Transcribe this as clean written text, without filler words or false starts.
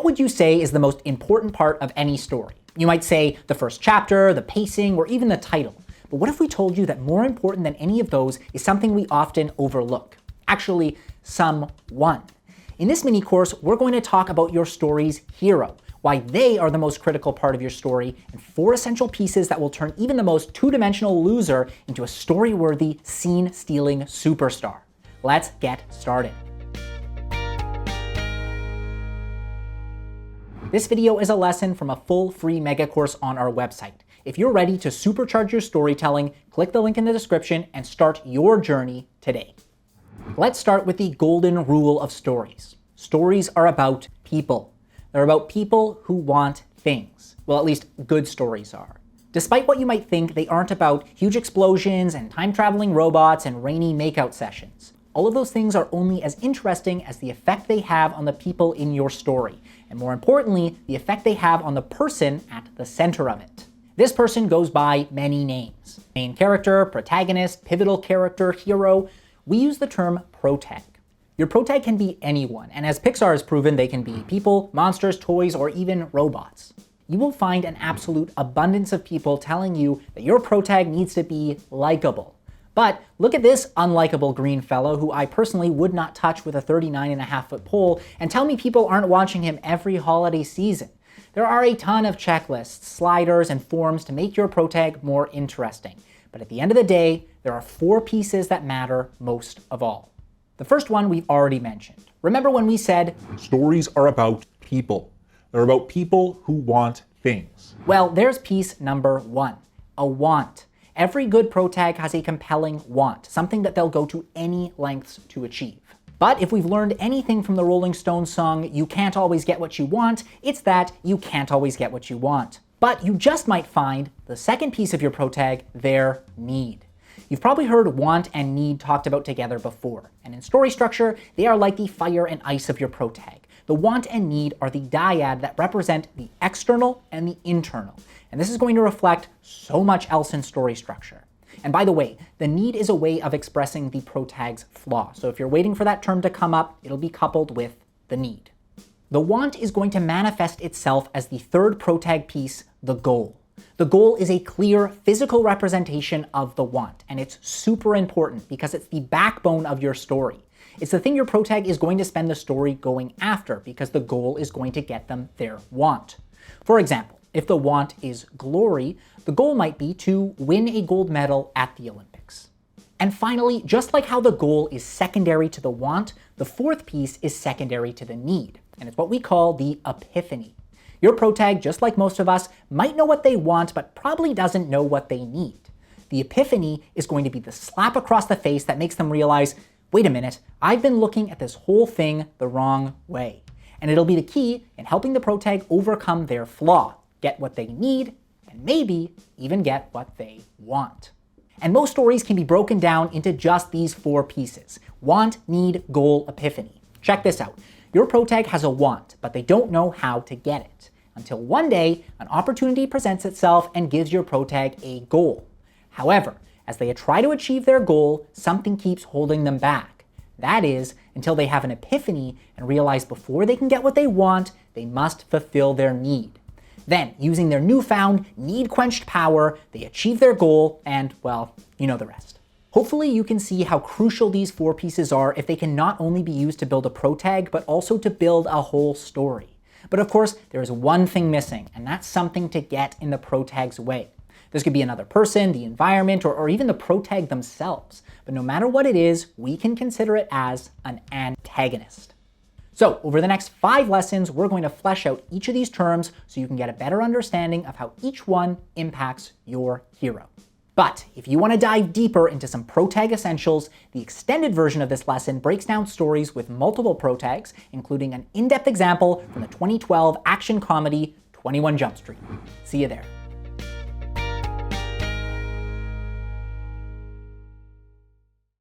what would you say is the most important part of any story? You might say the first chapter, the pacing, or even the title. But what if we told you that more important than any of those is something we often overlook? Actually, someone. In this mini course, we're going to talk about your story's hero, why they are the most critical part of your story, and 4 essential pieces that will turn even the most two-dimensional loser into a story-worthy, scene-stealing superstar. Let's get started. This video is a lesson from a full free mega course on our website. If you're ready to supercharge your storytelling, click the link in the description and start your journey today. Let's start with the golden rule of stories. Stories are about people. They're about people who want things. Well, at least good stories are. Despite what you might think, they aren't about huge explosions and time-traveling robots and rainy makeout sessions. All of those things are only as interesting as the effect they have on the people in your story, and more importantly, the effect they have on the person at the center of it. This person goes by many names. Main character, protagonist, pivotal character, hero. We use the term Protag. Your Protag can be anyone, and as Pixar has proven, they can be people, monsters, toys, or even robots. You will find an absolute abundance of people telling you that your Protag needs to be likable. But look at this unlikable green fellow who I personally would not touch with a 39.5-foot pole, and tell me people aren't watching him every holiday season. There are a ton of checklists, sliders, and forms to make your Protag more interesting. But at the end of the day, there are 4 pieces that matter most of all. The first one we've already mentioned. Remember when we said, stories are about people. They're about people who want things. Well, there's piece number 1, a want. Every good Protag has a compelling want, something that they'll go to any lengths to achieve. But if we've learned anything from the Rolling Stones song, "You Can't Always Get What You Want," it's that you can't always get what you want. But you just might find the second piece of your Protag, their need. You've probably heard want and need talked about together before, and in story structure, they are like the fire and ice of your Protag. The want and need are the dyad that represent the external and the internal, and this is going to reflect so much else in story structure. And by the way, the need is a way of expressing the Protag's flaw, so if you're waiting for that term to come up, it'll be coupled with the need. The want is going to manifest itself as the third Protag piece, the goal. The goal is a clear physical representation of the want, and it's super important because it's the backbone of your story. It's the thing your Protag is going to spend the story going after because the goal is going to get them their want. For example, if the want is glory, the goal might be to win a gold medal at the Olympics. And finally, just like how the goal is secondary to the want, the fourth piece is secondary to the need, and it's what we call the epiphany. Your Protag, just like most of us, might know what they want, but probably doesn't know what they need. The epiphany is going to be the slap across the face that makes them realize, wait a minute, I've been looking at this whole thing the wrong way. And it'll be the key in helping the Protag overcome their flaw, get what they need, and maybe even get what they want. And most stories can be broken down into just these 4 pieces: want, need, goal, epiphany. Check this out. Your Protag has a want, but they don't know how to get it. Until one day, an opportunity presents itself and gives your Protag a goal. However, as they try to achieve their goal, something keeps holding them back. That is, until they have an epiphany and realize before they can get what they want, they must fulfill their need. Then, using their newfound, need-quenched power, they achieve their goal and, well, you know the rest. Hopefully you can see how crucial these 4 pieces are if they can not only be used to build a Protag, but also to build a whole story. But of course, there is one thing missing, and that's something to get in the Protag's way. This could be another person, the environment, or even the Protag themselves. But no matter what it is, we can consider it as an antagonist. So over the next 5 lessons, we're going to flesh out each of these terms so you can get a better understanding of how each one impacts your hero. But if you want to dive deeper into some Protag essentials, the extended version of this lesson breaks down stories with multiple Protags, including an in-depth example from the 2012 action comedy 21 Jump Street. See you there.